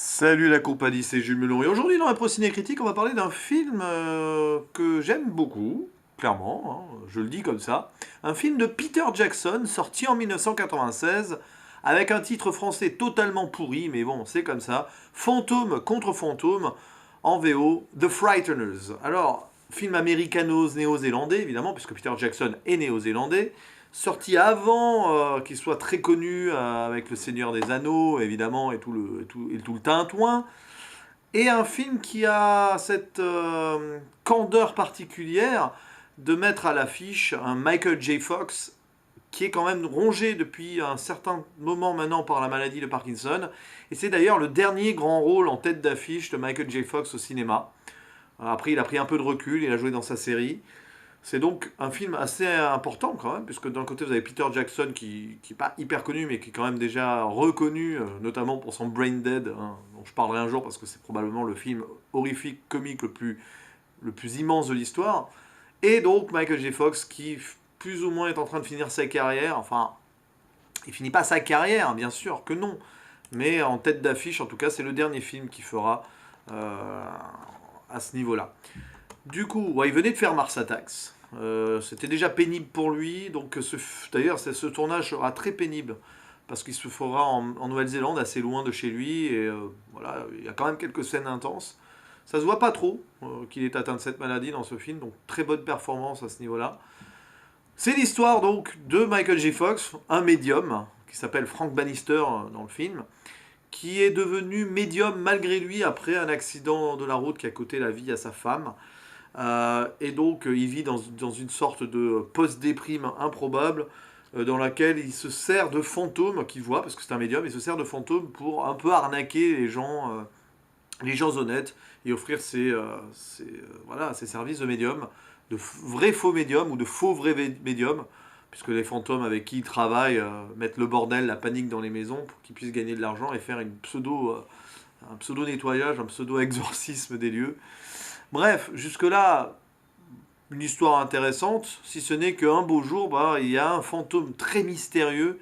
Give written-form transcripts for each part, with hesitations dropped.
Salut la compagnie, c'est Jules Melon. Et aujourd'hui, dans la Pro Ciné Critique, on va parler d'un film que j'aime beaucoup, clairement, hein, je le dis comme ça. Un film de Peter Jackson, sorti en 1996, avec un titre français totalement pourri, mais bon, c'est comme ça. Fantôme contre fantôme, en VO, The Frighteners. Alors, film américano-néo-zélandais, évidemment, puisque Peter Jackson est néo-zélandais. Sorti avant qu'il soit très connu avec Le Seigneur des Anneaux, évidemment, et tout le tintouin. Et un film qui a cette candeur particulière de mettre à l'affiche un Michael J. Fox qui est quand même rongé depuis un certain moment maintenant par la maladie de Parkinson. Et c'est d'ailleurs le dernier grand rôle en tête d'affiche de Michael J. Fox au cinéma. Après, il a pris un peu de recul, il a joué dans sa série. C'est donc un film assez important quand même, puisque d'un côté vous avez Peter Jackson qui n'est pas hyper connu, mais qui est quand même déjà reconnu, notamment pour son Brain Dead, hein, dont je parlerai un jour parce que c'est probablement le film horrifique, comique le plus immense de l'histoire. Et donc Michael J. Fox qui plus ou moins est en train de finir sa carrière, enfin, il finit pas sa carrière, bien sûr que non, mais en tête d'affiche, en tout cas, c'est le dernier film qu'il fera euh, à ce niveau-là. Du coup, ouais, il venait de faire Mars Attacks. C'était déjà pénible pour lui, donc d'ailleurs ce tournage sera très pénible parce qu'il se fera en Nouvelle-Zélande, assez loin de chez lui, et voilà, il y a quand même quelques scènes intenses. Ça se voit pas trop qu'il est atteint de cette maladie dans ce film, donc très bonne performance à ce niveau-là. C'est l'histoire donc de Michael J. Fox, un médium qui s'appelle Frank Bannister dans le film, qui est devenu médium malgré lui après un accident de la route qui a coûté la vie à sa femme. Et donc, il vit dans une sorte de post-déprime improbable dans laquelle il se sert de fantômes qu'il voit, parce que c'est un médium, il se sert de fantômes pour un peu arnaquer les gens honnêtes et offrir voilà, ses services de médium, de vrais faux médiums ou de faux vrais médiums, puisque les fantômes avec qui il travaille mettent le bordel, la panique dans les maisons pour qu'ils puissent gagner de l'argent et faire un pseudo nettoyage, un pseudo exorcisme des lieux. Bref, jusque-là, une histoire intéressante, si ce n'est qu'un beau jour, bah, il y a un fantôme très mystérieux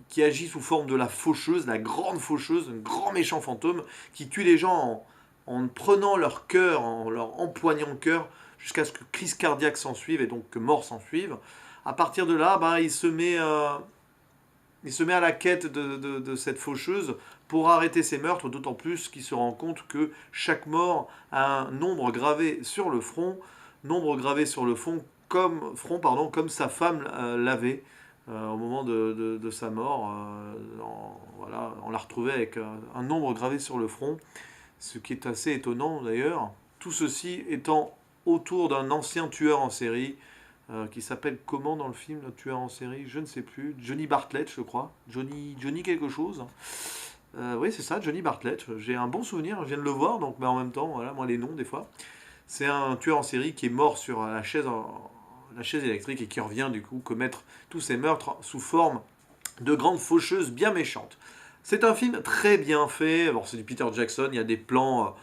qui agit sous forme de la faucheuse, la grande faucheuse, un grand méchant fantôme qui tue les gens en prenant leur cœur, en leur empoignant le cœur, jusqu'à ce que crise cardiaque s'ensuive et donc que mort s'ensuive. À partir de là, bah, il se met à la quête de cette faucheuse pour arrêter ses meurtres, d'autant plus qu'il se rend compte que chaque mort a un nombre gravé sur le front, comme sa femme l'avait au moment de sa mort. Voilà, on l'a retrouvé avec un nombre gravé sur le front, ce qui est assez étonnant d'ailleurs. Tout ceci étant autour d'un ancien tueur en série qui s'appelle comment dans le film, le tueur en série? Je ne sais plus. Johnny Bartlett, je crois. Johnny quelque chose. Oui, c'est ça, Johnny Bartlett. J'ai un bon souvenir, je viens de le voir, donc mais en même temps, voilà, moi les noms des fois. C'est un tueur en série qui est mort sur la chaise électrique et qui revient du coup commettre tous ses meurtres sous forme de grandes faucheuses bien méchantes. C'est un film très bien fait. Bon, c'est du Peter Jackson, il y a des plans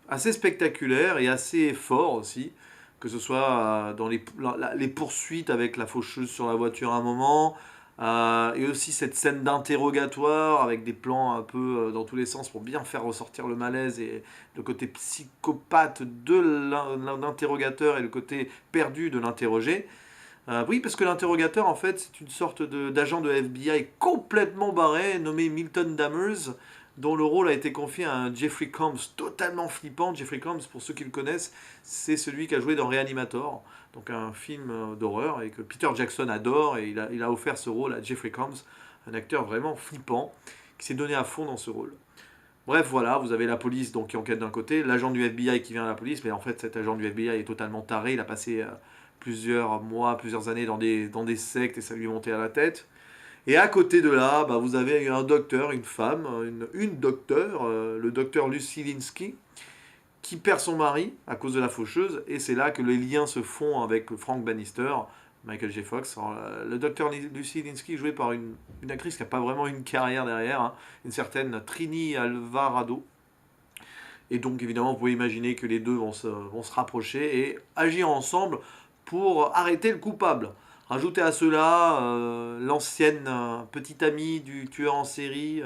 assez spectaculaires et assez forts aussi, que ce soit dans les poursuites avec la faucheuse sur la voiture à un moment, et aussi cette scène d'interrogatoire avec des plans un peu dans tous les sens pour bien faire ressortir le malaise et le côté psychopathe de l'interrogateur et le côté perdu de l'interrogé. Oui, parce que l'interrogateur, en fait, c'est une sorte d'agent de FBI complètement barré, nommé Milton Dammers, dont le rôle a été confié à un Jeffrey Combs totalement flippant. Jeffrey Combs, pour ceux qui le connaissent, c'est celui qui a joué dans Reanimator, donc un film d'horreur, et que Peter Jackson adore, et il a offert ce rôle à Jeffrey Combs, un acteur vraiment flippant, qui s'est donné à fond dans ce rôle. Bref, voilà, vous avez la police donc, qui enquête d'un côté, l'agent du FBI qui vient à la police, mais en fait cet agent du FBI est totalement taré, il a passé plusieurs mois, plusieurs années dans des sectes et ça lui est monté à la tête. Et à côté de là, bah, vous avez un docteur, une femme, une docteure, le docteur Lucy Linsky, qui perd son mari à cause de la faucheuse, et c'est là que les liens se font avec Frank Bannister, Michael J. Fox. Alors, le docteur Lucy Linsky, joué par une actrice qui n'a pas vraiment une carrière derrière, hein, une certaine Trini Alvarado. Et donc évidemment, vous pouvez imaginer que les deux vont se rapprocher et agir ensemble pour arrêter le coupable. Rajoutez à cela l'ancienne petite amie du tueur en série,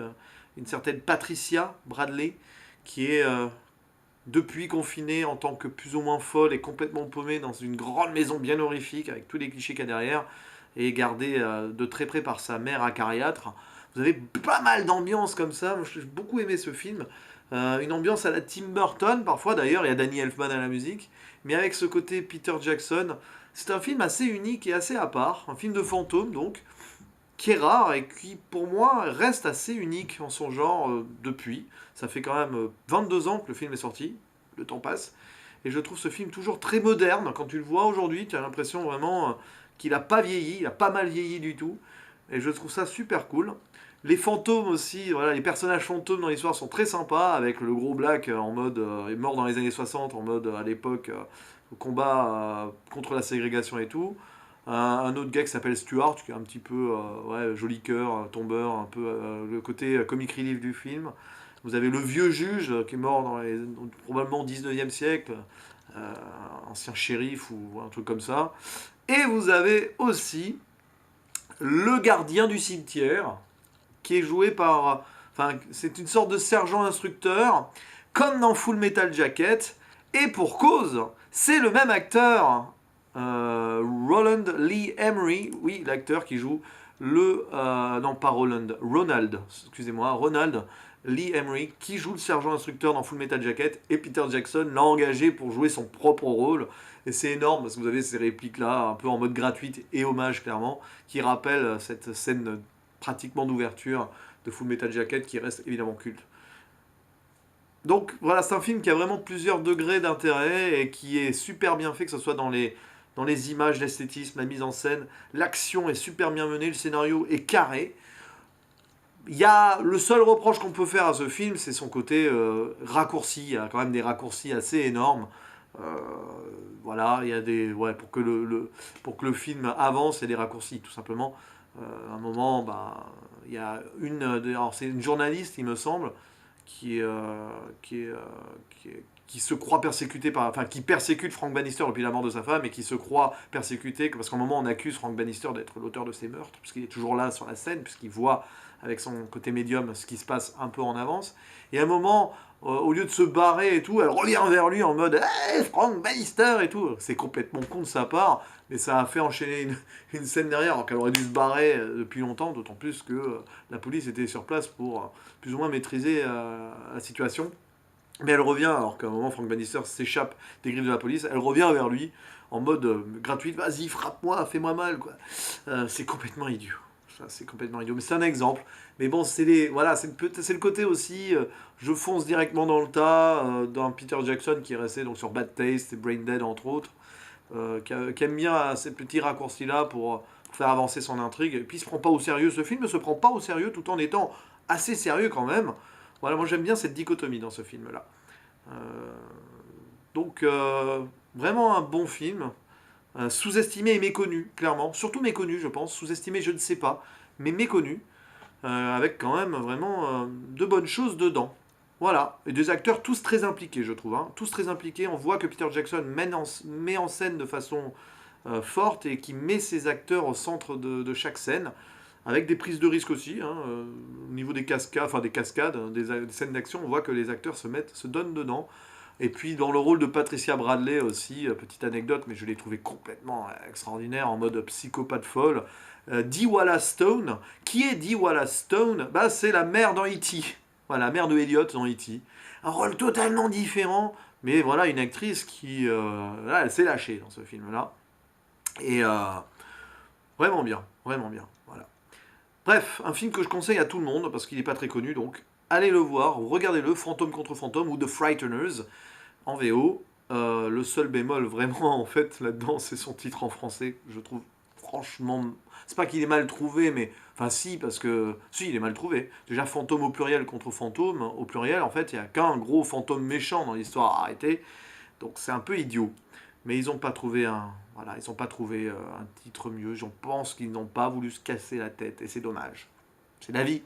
une certaine Patricia Bradley, qui est depuis confinée en tant que plus ou moins folle et complètement paumée dans une grande maison bien horrifique, avec tous les clichés qu'il y a derrière, et gardée de très près par sa mère acariâtre. Vous avez pas mal d'ambiance comme ça, moi j'ai beaucoup aimé ce film. Une ambiance à la Tim Burton, parfois d'ailleurs, il y a Danny Elfman à la musique, mais avec ce côté Peter Jackson. C'est un film assez unique et assez à part, un film de fantôme donc, qui est rare et qui pour moi reste assez unique en son genre depuis. Ça fait quand même 22 ans que le film est sorti, le temps passe, et je trouve ce film toujours très moderne. Quand tu le vois aujourd'hui, tu as l'impression vraiment qu'il n'a pas vieilli, il a pas mal vieilli du tout, et je trouve ça super cool. Les fantômes aussi, voilà, les personnages fantômes dans l'histoire sont très sympas, avec le gros Black en mode mort dans les années 60, en mode à l'époque combat contre la ségrégation et tout. Un autre gars qui s'appelle Stuart, qui est un petit peu ouais, joli cœur, tombeur, un peu le côté comic relief du film. Vous avez le vieux juge qui est mort probablement au 19e siècle, euh, ancien shérif ou un truc comme ça. Et vous avez aussi le gardien du cimetière, qui est joué par... Enfin, c'est une sorte de sergent instructeur, comme dans Full Metal Jacket, et pour cause, c'est le même acteur, Roland Lee Emery, oui, l'acteur qui joue non, pas Roland, Ronald, excusez-moi, Ronald Lee Emery, qui joue le sergent instructeur dans Full Metal Jacket, et Peter Jackson l'a engagé pour jouer son propre rôle. Et c'est énorme, parce que vous avez ces répliques-là, un peu en mode gratuite et hommage, clairement, qui rappellent cette scène pratiquement d'ouverture de Full Metal Jacket, qui reste évidemment culte. Donc voilà, c'est un film qui a vraiment plusieurs degrés d'intérêt et qui est super bien fait, que ce soit dans les images, l'esthétisme, la mise en scène. L'action est super bien menée, le scénario est carré. Le seul reproche qu'on peut faire à ce film, c'est son côté raccourci. Il y a quand même des raccourcis assez énormes. Euh, voilà, il y a des... Ouais, pour que le film avance, il y a des raccourcis, tout simplement. À un moment, bah, il y a alors c'est une journaliste, il me semble, qui, qui, qui se croit persécuté enfin, qui persécute Frank Bannister depuis la mort de sa femme et qui se croit persécuté parce qu'à un moment on accuse Frank Bannister d'être l'auteur de ces meurtres, puisqu'il est toujours là sur la scène, puisqu'il voit avec son côté médium ce qui se passe un peu en avance. Et à un moment, au lieu de se barrer et tout, elle revient vers lui en mode hey, Frank Bannister et tout. C'est complètement con de sa part, mais ça a fait enchaîner une scène derrière, alors qu'elle aurait dû se barrer depuis longtemps, d'autant plus que la police était sur place pour plus ou moins maîtriser la situation. Mais elle revient, alors qu'à un moment Frank Bannister s'échappe des griffes de la police, elle revient vers lui en mode gratuite, vas-y, frappe-moi, fais-moi mal, quoi. C'est complètement idiot. Ça, c'est complètement idiot. Mais c'est un exemple. Mais bon, voilà, c'est le côté aussi, je fonce directement dans le tas, d'un Peter Jackson qui est resté donc, sur Bad Taste et Brain Dead, entre autres, qui aime bien ces petits raccourcis-là pour faire avancer son intrigue. Et puis il se prend pas au sérieux, ce film ne se prend pas au sérieux tout en étant assez sérieux quand même. Voilà, moi j'aime bien cette dichotomie dans ce film-là. Euh, donc, vraiment un bon film. Sous-estimé et méconnu, clairement. Surtout méconnu, je pense. Sous-estimé, je ne sais pas. Mais méconnu. Avec quand même vraiment de bonnes choses dedans. Voilà. Et des acteurs tous très impliqués, je trouve. Hein. Tous très impliqués. On voit que Peter Jackson met en scène de façon forte et qui met ses acteurs au centre de chaque scène. Avec des prises de risque aussi, hein, au niveau des cascades, hein, des scènes d'action, on voit que les acteurs se donnent dedans. Et puis dans le rôle de Patricia Bradley aussi, petite anecdote, mais je l'ai trouvé complètement extraordinaire, en mode psychopathe folle. Dee Wallace Stone, qui est Dee Wallace Stone? Bah, c'est la mère dans E.T. Voilà, la mère de Elliot dans E.T. Un rôle totalement différent, mais voilà, une actrice qui, là, elle s'est lâchée dans ce film-là. Et vraiment bien, vraiment bien. Voilà. Bref, un film que je conseille à tout le monde, parce qu'il n'est pas très connu, donc allez le voir, regardez-le, Fantôme contre Fantôme ou The Frighteners, en VO. Le seul bémol, vraiment, en fait, là-dedans, c'est son titre en français, je trouve franchement... C'est pas qu'il est mal trouvé, mais... Enfin, si, parce que... Si, il est mal trouvé. Déjà, fantôme au pluriel contre fantôme, au pluriel, en fait, il n'y a qu'un gros fantôme méchant dans l'histoire à arrêter, donc c'est un peu idiot. Mais ils n'ont pas trouvé voilà, ils n'ont pas trouvé un titre mieux. Je pense qu'ils n'ont pas voulu se casser la tête et c'est dommage. C'est la vie.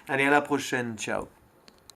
Allez, à la prochaine. Ciao.